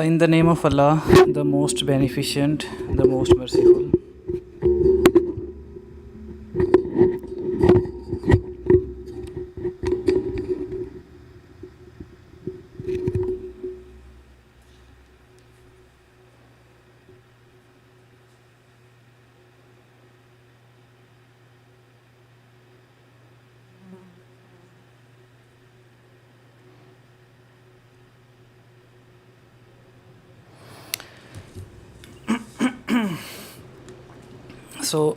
In the name of Allah, the most beneficent, the most merciful. So,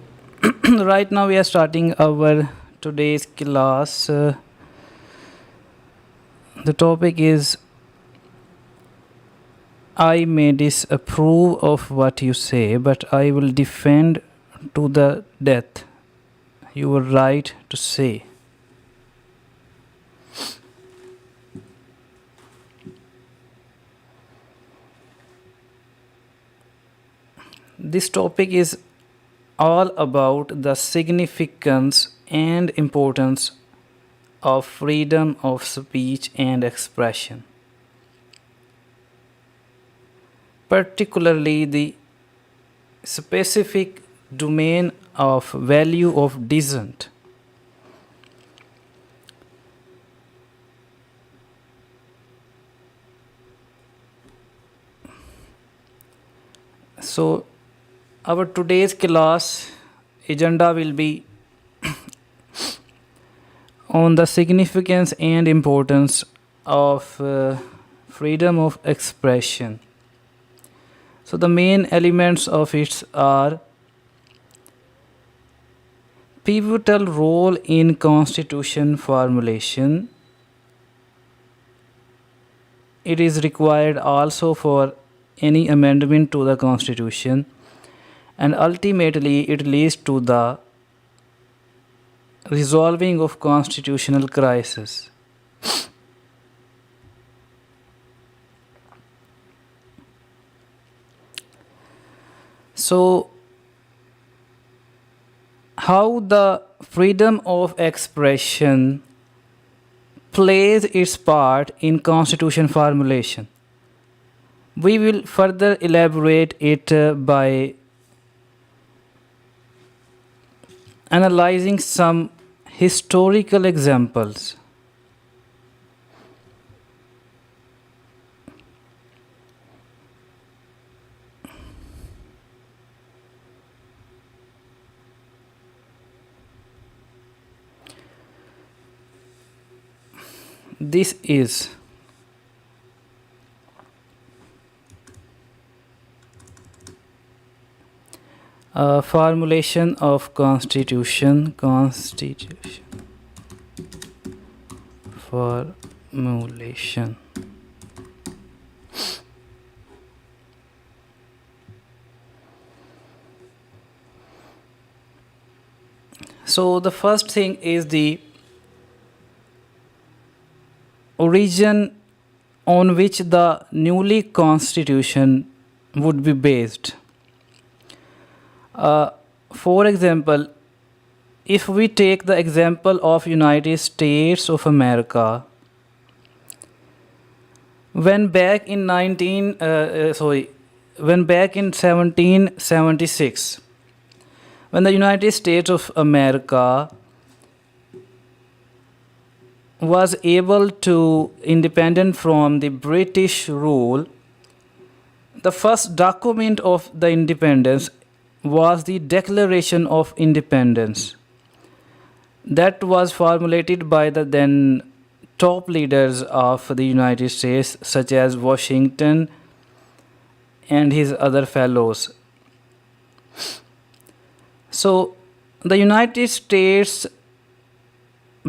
right now we are starting our today's class. The topic is I may disapprove of what you say, but I will defend to the death your right to say. This topic is all about the significance and importance of freedom of speech and expression, particularly the specific domain of value of dissent. So, our today's class agenda will be on the significance and importance of freedom of expression. So the main elements of it are pivotal role in constitution formulation. It is required also for any amendment to the constitution, and ultimately it leads to the resolving of constitutional crisis. So, how the freedom of expression plays its part in constitution formulation? We will further elaborate it by analyzing some historical examples. This is a formulation of constitution formulation. So the first thing is the origin on which the newly constitution would be based. For example, if we take the example of United States of America, when back in 1776, when the United States of America was able to independent from the British rule, the first document of the independence was the Declaration of Independence that was formulated by the then top leaders of the United States, such as Washington and his other fellows. So the United States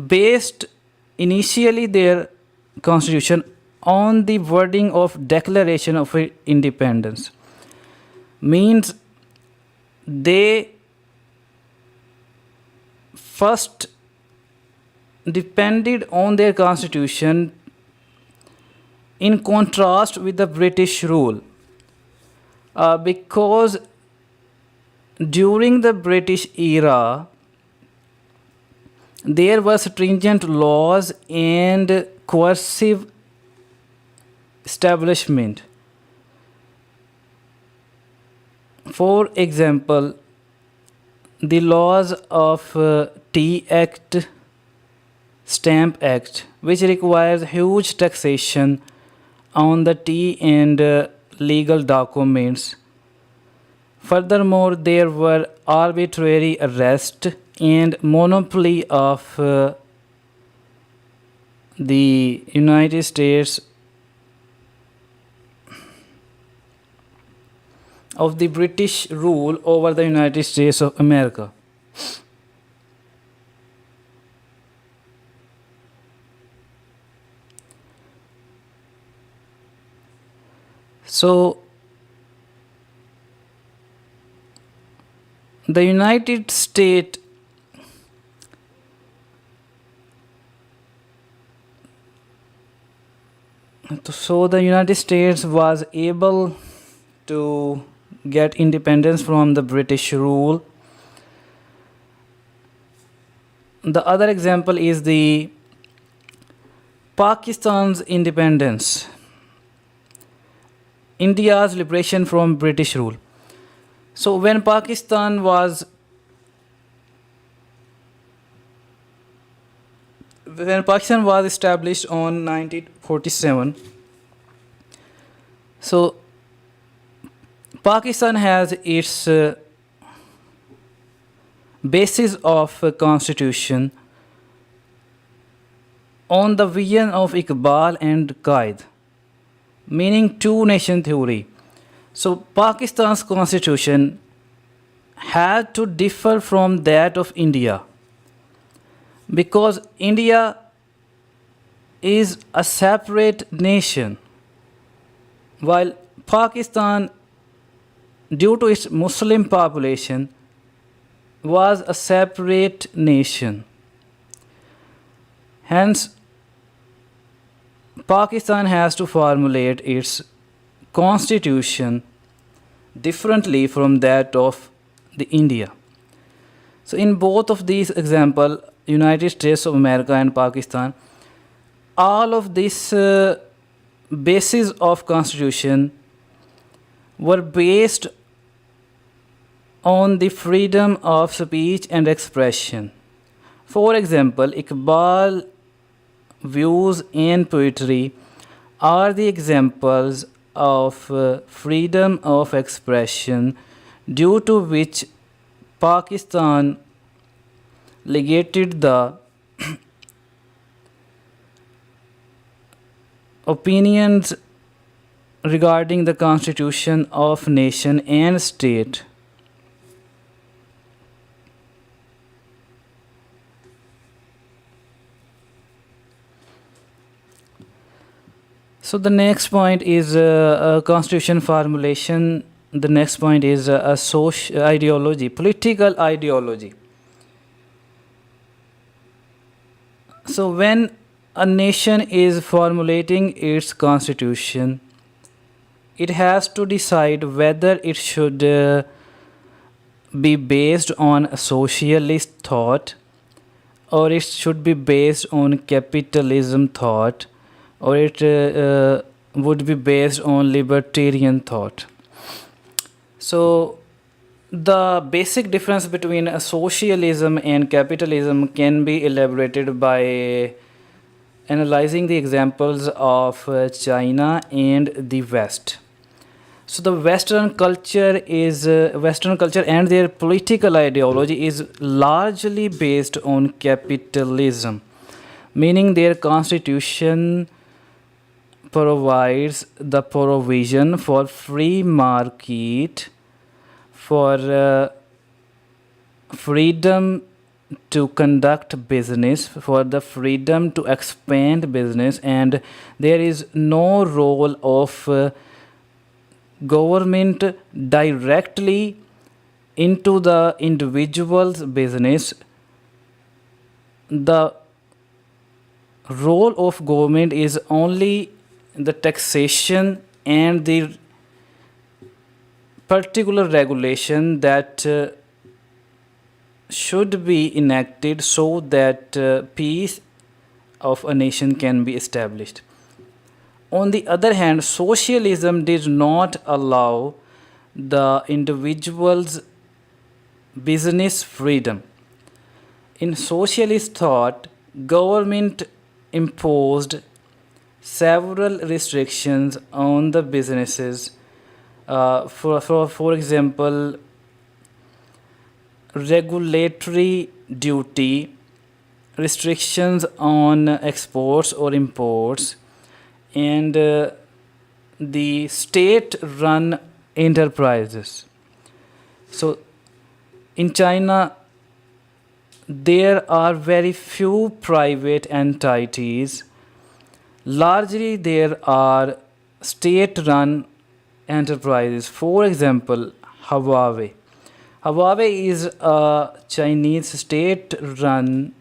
based initially their constitution on the wording of Declaration of Independence. Means they first depended on their constitution in contrast with the British rule, because during the British era there were stringent laws and coercive establishment For example, the laws of Tea Act, Stamp Act, which requires huge taxation on the tea and legal documents. Furthermore, there were arbitrary arrest and monopoly of the United States of the British rule over the United States of America. So, the United States was able to get independence from the British rule. The other example is the Pakistan's independence, India's liberation from British rule. So when Pakistan was established on 1947, so Pakistan has its basis of constitution on the vision of Iqbal and Qaid, meaning two-nation theory. So Pakistan's constitution had to differ from that of India because India is a separate nation, while Pakistan, due to its Muslim population, was a separate nation. Hence, Pakistan has to formulate its constitution differently from that of the India. So in both of these examples, United States of America and Pakistan, all of these bases of constitution were based on the freedom of speech and expression. For example, Iqbal views and poetry are the examples of freedom of expression, due to which Pakistan legated the opinions regarding the constitution of nation and state. So the next point is constitution formulation. The next point is a social ideology, political ideology. So when a nation is formulating its constitution, it has to decide whether it should be based on a socialist thought, or it should be based on capitalism thought, or it would be based on libertarian thought. So the basic difference between socialism and capitalism can be elaborated by analyzing the examples of China and the West. So the Western culture and their political ideology is largely based on capitalism, meaning their constitution provides the provision for free market, for freedom to conduct business, for the freedom to expand business, and there is no role of government directly into the individual's business. The role of government is only the taxation and the particular regulation that should be enacted so that peace of a nation can be established. On the other hand, socialism did not allow the individual's business freedom. In socialist thought, government imposed several restrictions on the businesses. For example, regulatory duty, restrictions on exports or imports, and the state-run enterprises. So in China, there are very few private entities. Largely, there are state-run enterprises. For example, Huawei. Huawei is a Chinese state-run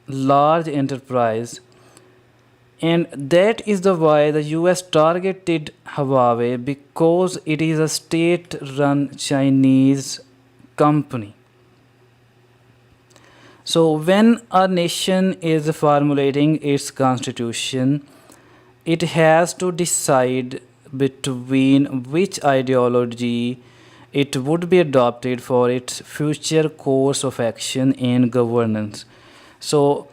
large enterprise, and that is the why the US targeted Huawei, because it is a state-run Chinese company. So when a nation is formulating its constitution, it has to decide between which ideology it would be adopted for its future course of action and governance. So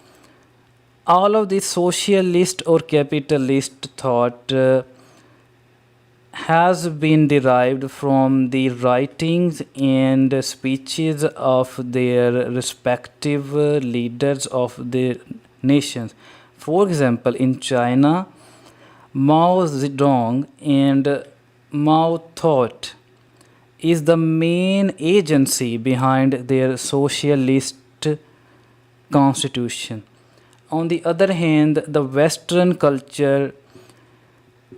all of this socialist or capitalist thought has been derived from the writings and speeches of their respective leaders of the nations. For example, in China, Mao Zedong and Mao thought is the main agency behind their socialist constitution. On the other hand, the Western culture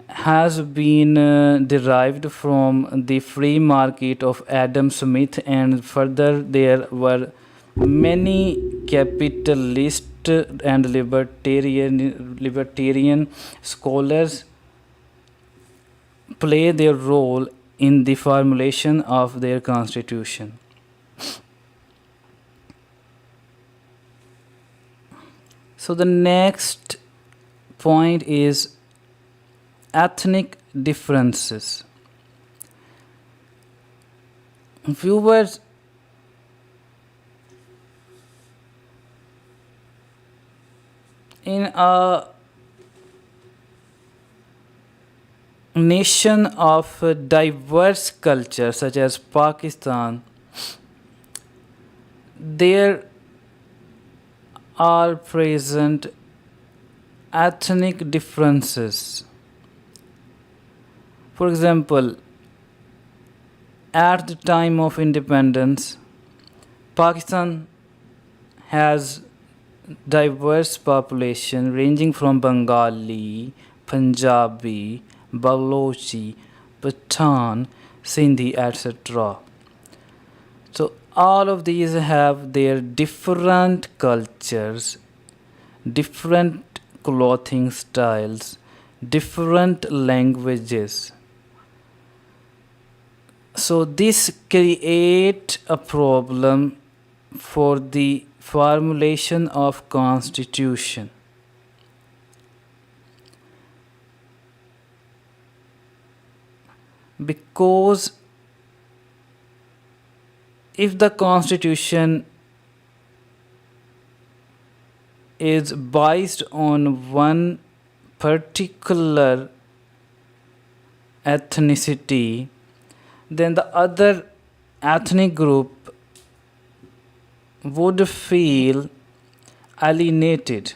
has been derived from the free market of Adam Smith, and further there were many capitalist and libertarian scholars play their role in the formulation of their constitution. So the next point is ethnic differences. Viewers, in a nation of diverse culture such as Pakistan, there are present ethnic differences. For example, at the time of independence, Pakistan has diverse population ranging from Bengali, Punjabi, Balochi, Pathan, Sindhi, etc. So all of these have their different cultures, different clothing styles, different languages. So this creates a problem for the formulation of constitution. Because if the constitution is based on one particular ethnicity, then the other ethnic group would feel alienated.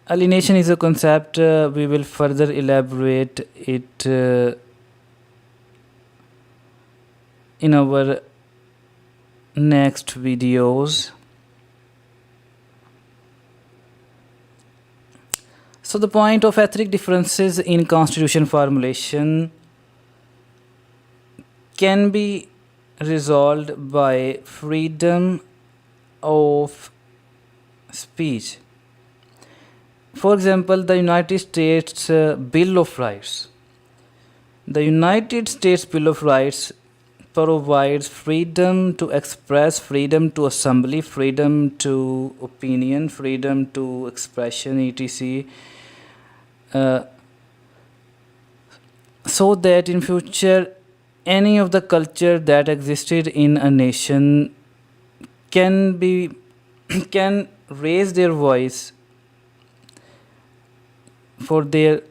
Alienation is a concept, we will further elaborate it in our next videos. So the point of ethnic differences in constitution formulation can be resolved by freedom of speech. For example, the United States Bill of Rights. The United States Bill of Rights provides freedom to express, freedom to assembly, freedom to opinion, freedom to expression, etc. so that in future any of the culture that existed in a nation can be can raise their voice for their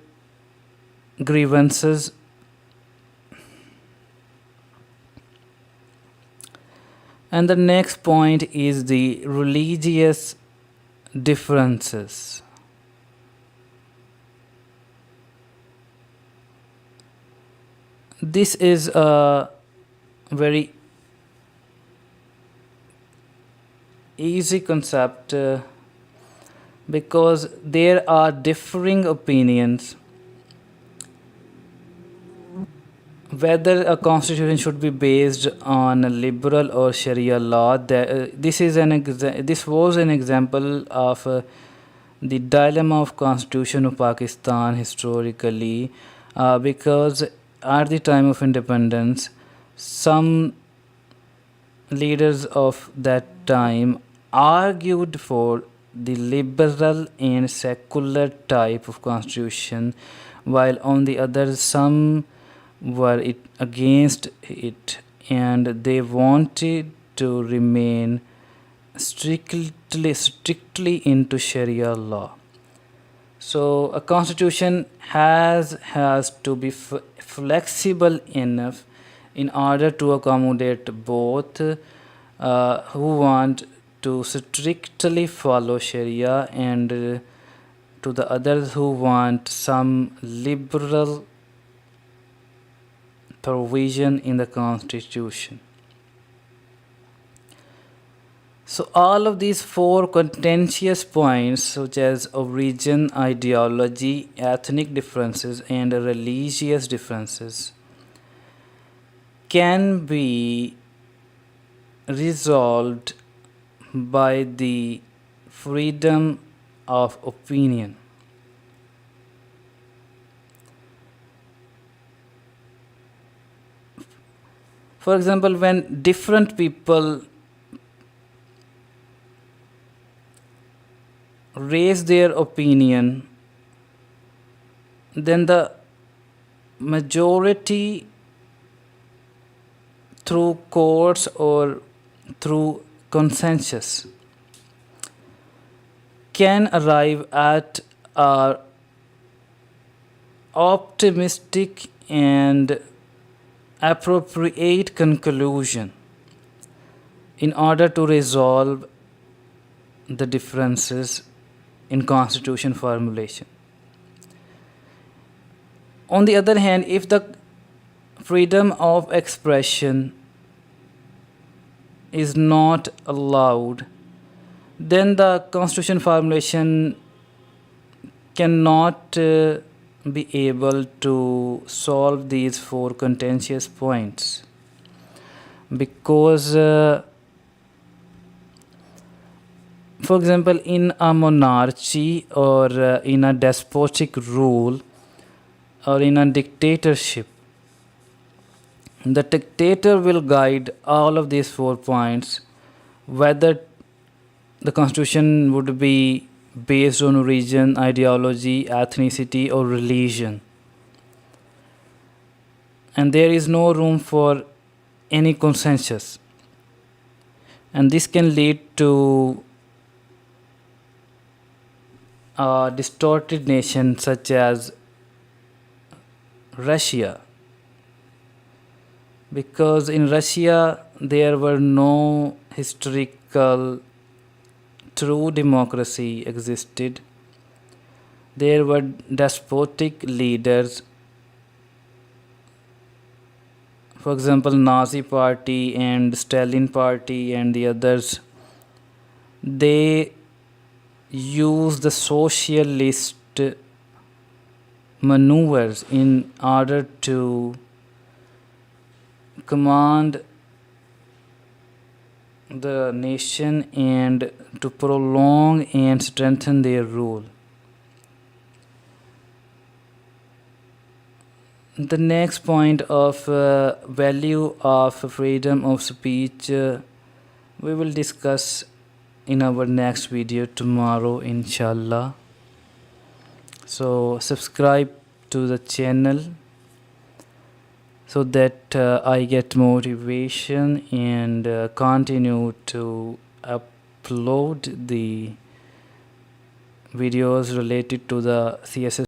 grievances. And the next point is the religious differences. This is a very easy concept because there are differing opinions whether a constitution should be based on a liberal or Sharia law. This was an example of the dilemma of constitution of Pakistan historically, because at the time of independence, some leaders of that time argued for the liberal and secular type of constitution, while on the other some were against it, and they wanted to remain strictly into Sharia law. So a constitution has to be flexible enough in order to accommodate both who want to strictly follow Sharia and to the others who want some liberal provision in the constitution. So all of these four contentious points, such as origin, ideology, ethnic differences, and religious differences, can be resolved by the freedom of opinion. For example, when different people raise their opinion, then the majority through courts or through consensus can arrive at a optimistic and appropriate conclusion in order to resolve the differences in constitution formulation. On the other hand, if the freedom of expression is not allowed, then the constitution formulation cannot be able to solve these four contentious points, because for example, in a monarchy or in a despotic rule or in a dictatorship, the dictator will guide all of these 4 points, whether the constitution would be based on origin, ideology, ethnicity, or religion. And there is no room for any consensus. And this can lead to a distorted nation such as Russia, because in Russia there were no historical true democracy existed. There were despotic leaders, for example Nazi party and Stalin party and the others. They used the socialist maneuvers in order to command the nation and to prolong and strengthen their rule. The next point of value of freedom of speech we will discuss in our next video tomorrow, inshallah. So subscribe to the channel so that I get motivation and continue to upload the videos related to the CSS